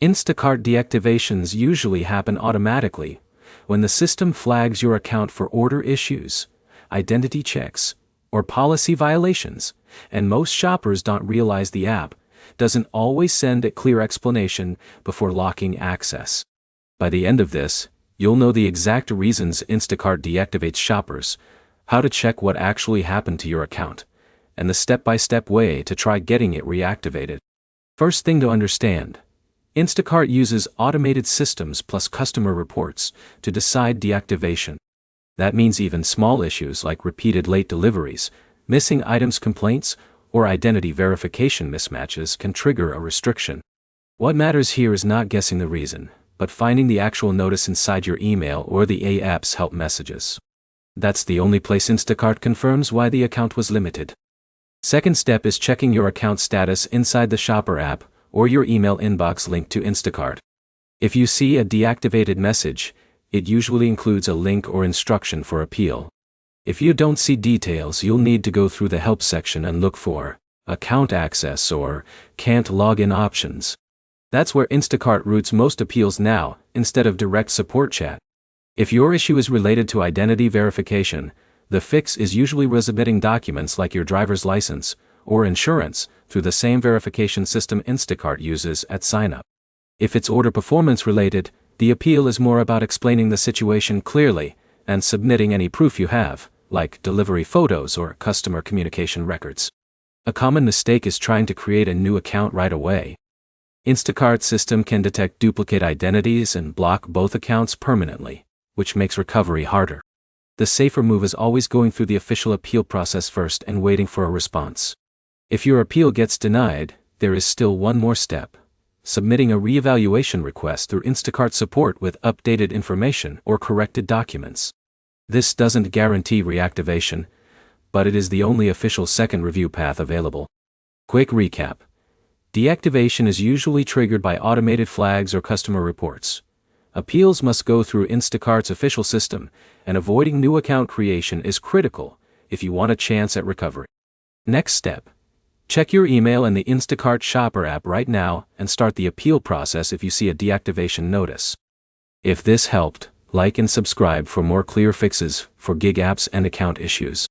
Instacart deactivations usually happen automatically when the system flags your account for order issues, identity checks, or policy violations, and most shoppers don't realize the app doesn't always send a clear explanation before locking access. By the end of this, you'll know the exact reasons Instacart deactivates shoppers, how to check what actually happened to your account, and the step-by-step way to try getting it reactivated. First thing to understand, Instacart uses automated systems plus customer reports to decide deactivation. That means even small issues like repeated late deliveries, missing items complaints, or identity verification mismatches can trigger a restriction. What matters here is not guessing the reason, but finding the actual notice inside your email or the app's help messages. That's the only place Instacart confirms why the account was limited. Second step is checking your account status inside the Shopper app or your email inbox linked to Instacart. If you see a deactivated message, it usually includes a link or instruction for appeal. If you don't see details, you'll need to go through the help section and look for account access or can't log in options. That's where Instacart routes most appeals now, instead of direct support chat. If your issue is related to identity verification, the fix is usually resubmitting documents like your driver's license or insurance through the same verification system Instacart uses at sign-up. If it's order performance related, the appeal is more about explaining the situation clearly and submitting any proof you have, like delivery photos or customer communication records. A common mistake is trying to create a new account right away. Instacart's system can detect duplicate identities and block both accounts permanently, which makes recovery harder. The safer move is always going through the official appeal process first and waiting for a response. If your appeal gets denied, there is still one more step: submitting a reevaluation request through Instacart support with updated information or corrected documents. This doesn't guarantee reactivation, but it is the only official second review path available. Quick recap. Deactivation is usually triggered by automated flags or customer reports. Appeals must go through Instacart's official system, and avoiding new account creation is critical if you want a chance at recovery. Next step: check your email and the Instacart Shopper app right now and start the appeal process if you see a deactivation notice. If this helped, like and subscribe for more clear fixes for gig apps and account issues.